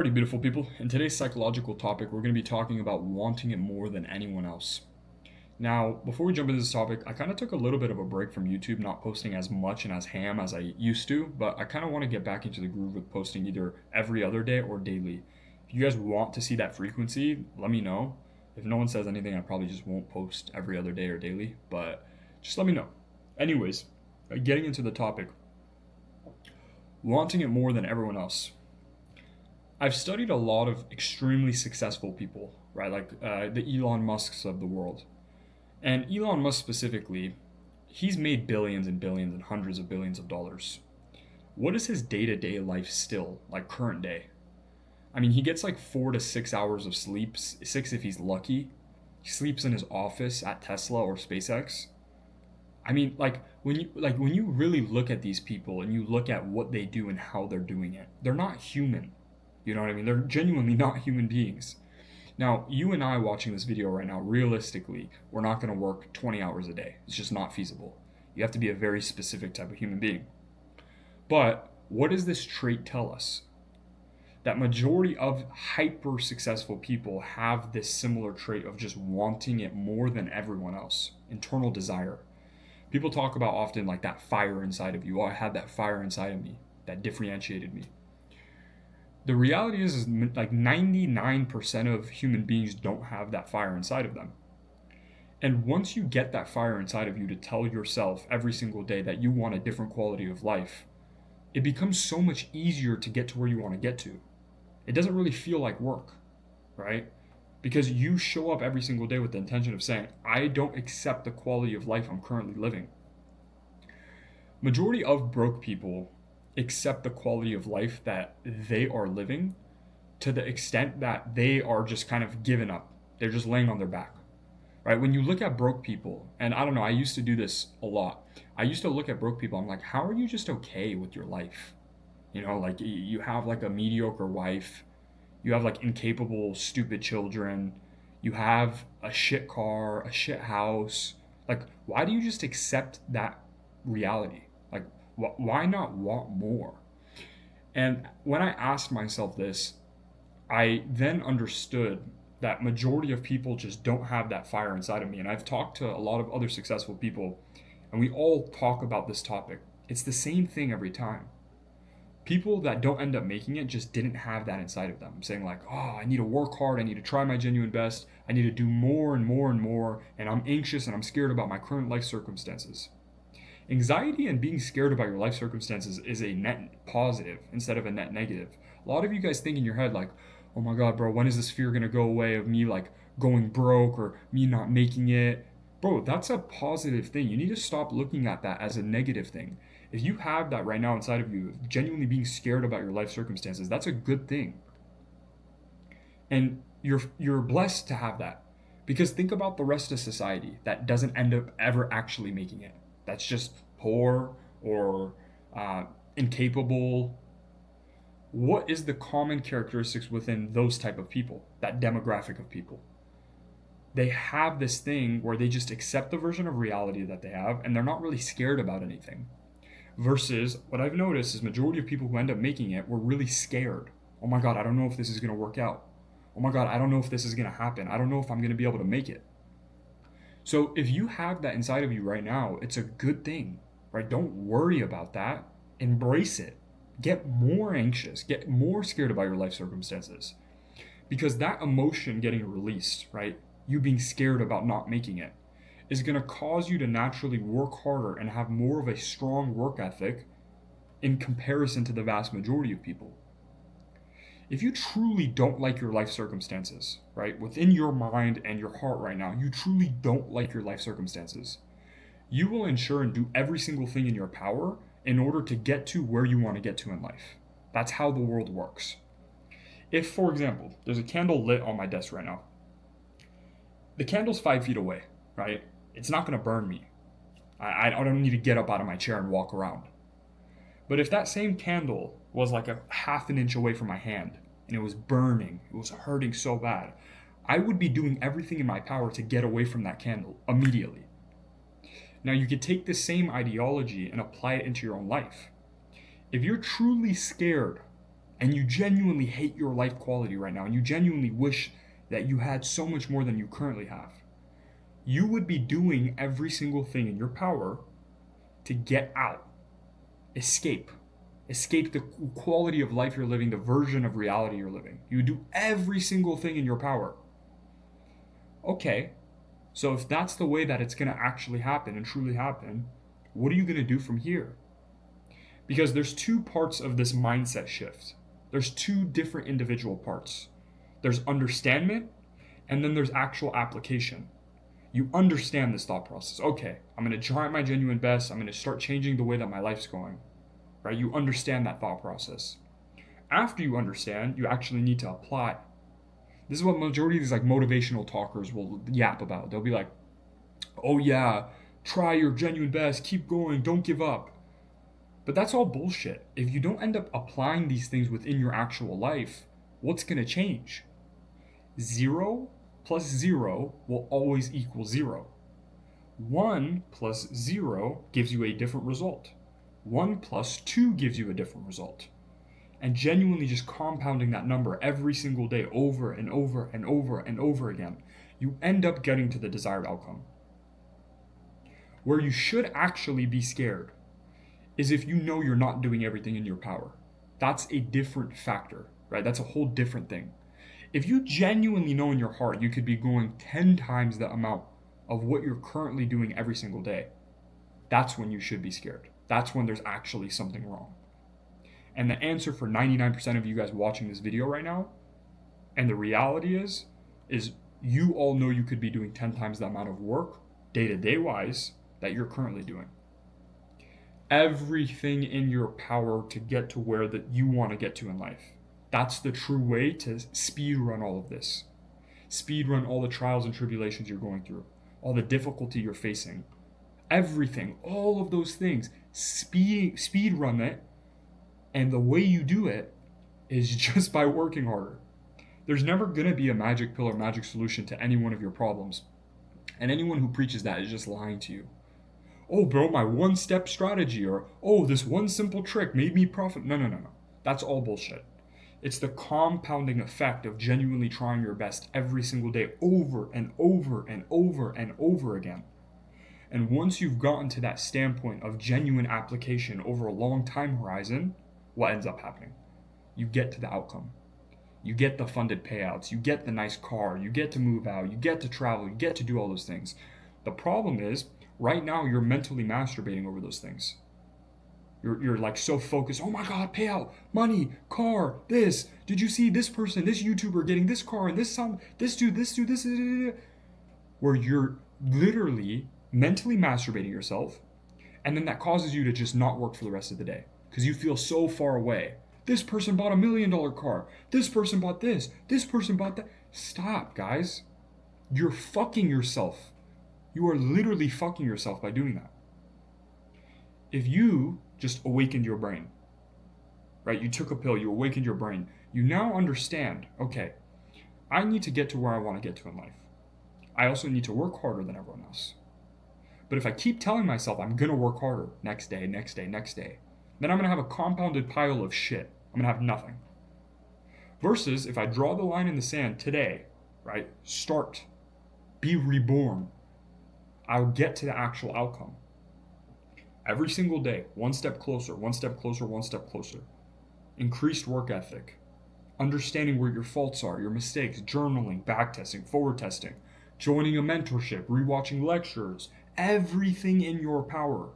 Pretty beautiful people. In today's psychological topic, we're going to be talking about wanting it more than anyone else. Now, before we jump into this topic, I kind of took a little bit of a break from YouTube, not posting as much and as ham as I used to, but I kind of want to get back into the groove with posting either every other day or daily. If you guys want to see that frequency, let me know. If no one says anything, I probably just won't post every other day or daily, but just let me know. Anyways, getting into the topic, wanting it more than everyone else. I've studied a lot of extremely successful people, right? Like the Elon Musks of the world. And Elon Musk specifically, he's made billions and billions and hundreds of billions of dollars. What is his day to day life still, like current day? I mean, he gets like 4 to 6 hours of sleep, six if he's lucky. He sleeps in his office at Tesla or SpaceX. I mean, like when you really look at these people and you look at what they do and how they're doing it, they're not human. You know what I mean? They're genuinely not human beings. Now, you and I watching this video right now, realistically, we're not going to work 20 hours a day. It's just not feasible. You have to be a very specific type of human being. But what does this trait tell us? That majority of hyper successful people have this similar trait of just wanting it more than everyone else. Internal desire. People talk about often like that fire inside of you. Oh, I had that fire inside of me that differentiated me. The reality is like 99% of human beings don't have that fire inside of them. And once you get that fire inside of you to tell yourself every single day that you want a different quality of life, it becomes so much easier to get to where you want to get to. It doesn't really feel like work, right? Because you show up every single day with the intention of saying, I don't accept the quality of life I'm currently living. Majority of broke people accept the quality of life that they are living to the extent that they are just kind of giving up. They're just laying on their back. Right? When you look at broke people, and I don't know, I used to do this a lot. I used to look at broke people, I'm like, how are you just okay with your life? You know, like you have like a mediocre wife, you have like incapable, stupid children, you have a shit car, a shit house. Like, why do you just accept that reality? Like, why not want more? And when I asked myself this, I then understood that majority of people just don't have that fire inside of me. And I've talked to a lot of other successful people, and we all talk about this topic. It's the same thing every time. People that don't end up making it just didn't have that inside of them. Saying like, oh, I need to work hard, I need to try my genuine best, I need to do more and more and more, and I'm anxious and I'm scared about my current life circumstances. Anxiety and being scared about your life circumstances is a net positive instead of a net negative. A lot of you guys think in your head like, "Oh my god, bro, when is this fear going to go away of me like going broke or me not making it?" Bro, that's a positive thing. You need to stop looking at that as a negative thing. If you have that right now inside of you, genuinely being scared about your life circumstances, that's a good thing. And you're blessed to have that. Because think about the rest of society that doesn't end up ever actually making it. That's just poor or incapable. What is the common characteristics within those type of people, that demographic of people? They have this thing where they just accept the version of reality that they have and they're not really scared about anything. Versus what I've noticed is majority of people who end up making it were really scared. Oh my god, I don't know if this is going to work out. Oh my god, I don't know if this is going to happen. I don't know if I'm going to be able to make it. So if you have that inside of you right now, it's a good thing, right? Don't worry about that. Embrace it. Get more anxious, get more scared about your life circumstances. Because that emotion getting released, right? You being scared about not making it is going to cause you to naturally work harder and have more of a strong work ethic in comparison to the vast majority of people. If you truly don't like your life circumstances, right, within your mind and your heart right now, you truly don't like your life circumstances, you will ensure and do every single thing in your power in order to get to where you want to get to in life. That's how the world works. If, for example, there's a candle lit on my desk right now, the candle's 5 feet away, right? It's not going to burn me. I don't need to get up out of my chair and walk around. But if that same candle was like a half an inch away from my hand and it was burning, it was hurting so bad, I would be doing everything in my power to get away from that candle immediately. Now, you could take this same ideology and apply it into your own life. If you're truly scared and you genuinely hate your life quality right now, and you genuinely wish that you had so much more than you currently have, you would be doing every single thing in your power to get out, escape. Escape the quality of life you're living, the version of reality you're living. You do every single thing in your power. Okay, so if that's the way that it's going to actually happen and truly happen, what are you going to do from here? Because there's two parts of this mindset shift. There's two different individual parts. There's understandment, and then there's actual application. You understand this thought process. Okay, I'm going to try my genuine best. I'm going to start changing the way that my life's going. Right? You understand that thought process. After you understand, you actually need to apply. This is what majority of these like motivational talkers will yap about. They'll be like, "Oh yeah, try your genuine best, keep going, don't give up." But that's all bullshit. If you don't end up applying these things within your actual life, what's going to change? 0 plus 0 will always equal 0. 1 plus 0 gives you a different result. 1 plus 2 gives you a different result. And genuinely just compounding that number every single day over and over and over and over again, you end up getting to the desired outcome. Where you should actually be scared is if you know you're not doing everything in your power. That's a different factor, right? That's a whole different thing. If you genuinely know in your heart you could be going 10 times the amount of what you're currently doing every single day, that's when you should be scared. That's when there's actually something wrong. And the answer for 99% of you guys watching this video right now, and the reality is you all know you could be doing 10 times the amount of work, day-to-day wise, that you're currently doing. Everything in your power to get to where that you want to get to in life. That's the true way to speed run all of this. Speed run all the trials and tribulations you're going through, all the difficulty you're facing. Everything, all of those things, speed run it. And the way you do it is just by working harder. There's never going to be a magic pill or magic solution to any one of your problems. And anyone who preaches that is just lying to you. Oh, bro, my one-step strategy, or oh, this one simple trick made me profit. No. That's all bullshit. It's the compounding effect of genuinely trying your best every single day over and over and over and over again. And once you've gotten to that standpoint of genuine application over a long time horizon, what ends up happening? You get to the outcome. You get the funded payouts. You get the nice car. You get to move out. You get to travel. You get to do all those things. The problem is, right now, you're mentally masturbating over those things. You're like so focused. Oh my God, payout, money, car, this. Did you see this person, this YouTuber getting this car and this dude, this. Where you're literally mentally masturbating yourself, and then that causes you to just not work for the rest of the day because you feel so far away. This person bought $1 million car. This person bought this. This person bought that. Stop, guys. You're fucking yourself. You are literally fucking yourself by doing that. If you just awakened your brain, right? You took a pill, you awakened your brain. You now understand, okay, I need to get to where I want to get to in life. I also need to work harder than everyone else. But if I keep telling myself I'm going to work harder next day, then I'm going to have a compounded pile of shit. I'm going to have nothing. Versus if I draw the line in the sand today, right? Start. Be reborn. I'll get to the actual outcome. Every single day, one step closer, one step closer, one step closer. Increased work ethic. Understanding where your faults are, your mistakes, journaling, backtesting, forward testing, joining a mentorship, rewatching lectures, everything in your power.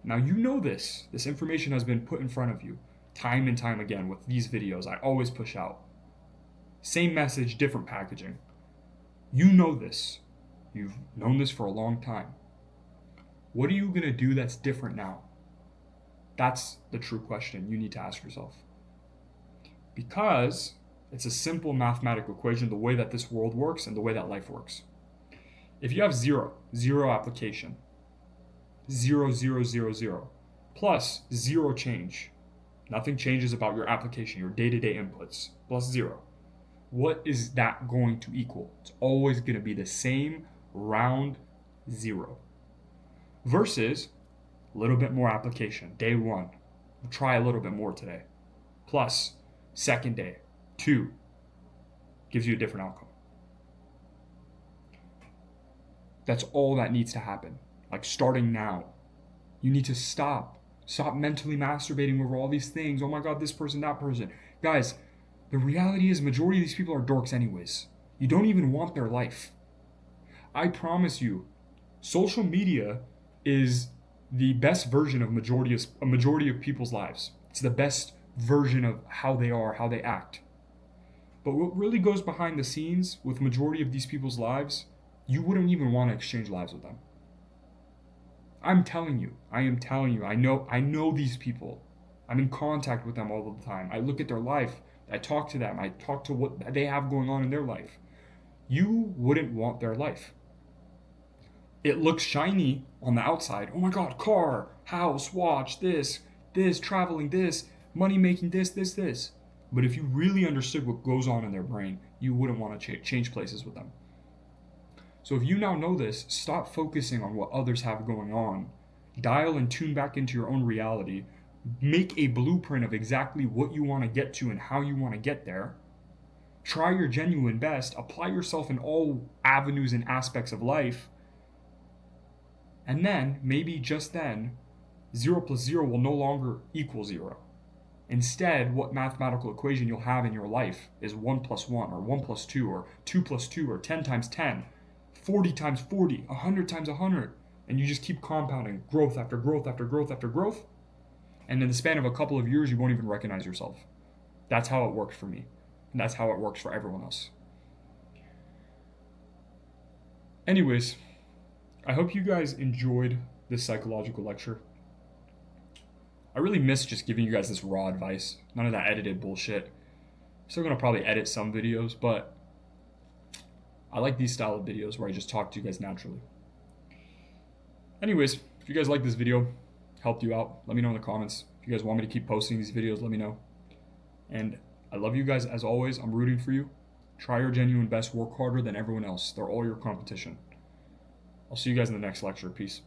Now you know this. This information has been put in front of you time and time again with these videos I always push out. Same message, different packaging. You know this. You've known this for a long time. What are you going to do that's different now? That's the true question you need to ask yourself. Because it's a simple mathematical equation, the way that this world works and the way that life works. If you have zero application, 0, 0, 0, 0, plus 0 change, nothing changes about your application, your day-to-day inputs, plus 0. What is that going to equal? It's always going to be the same round 0. Versus a little bit more application. Day 1, try a little bit more today. plus second day, 2, gives you a different outcome. That's all that needs to happen. Like starting now. You need to stop. Stop mentally masturbating over all these things. Oh my God, this person, that person. Guys, the reality is majority of these people are dorks anyways. You don't even want their life. I promise you, social media is the best version of a majority of people's lives. It's the best version of how they are, how they act. But what really goes behind the scenes with majority of these people's lives, you wouldn't even want to exchange lives with them. I am telling you, I know these people. I'm in contact with them all the time. I look at their life, I talk to them, I talk to what they have going on in their life. You wouldn't want their life. It looks shiny on the outside. Oh my God, car, house, watch, this, traveling, this, money making, this. But if you really understood what goes on in their brain, you wouldn't want to change places with them. So if you now know this, stop focusing on what others have going on. Dial and tune back into your own reality. Make a blueprint of exactly what you want to get to and how you want to get there. Try your genuine best. Apply yourself in all avenues and aspects of life. And then, maybe just then, 0 plus 0 will no longer equal 0. Instead, what mathematical equation you'll have in your life is 1 plus 1, or 1 plus 2, or 2 plus 2, or 10 times 10, 40 times 40, 100 times 100. And you just keep compounding growth after growth after growth after growth. And in the span of a couple of years, you won't even recognize yourself. That's how it worked for me. And that's how it works for everyone else. Anyways, I hope you guys enjoyed this psychological lecture. I really miss just giving you guys this raw advice. None of that edited bullshit. Still gonna probably edit some videos, but I like these style of videos where I just talk to you guys naturally. Anyways, if you guys like this video, helped you out, let me know in the comments. If you guys want me to keep posting these videos, let me know. And I love you guys as always. I'm rooting for you. Try your genuine best. Work harder than everyone else. They're all your competition. I'll see you guys in the next lecture. Peace.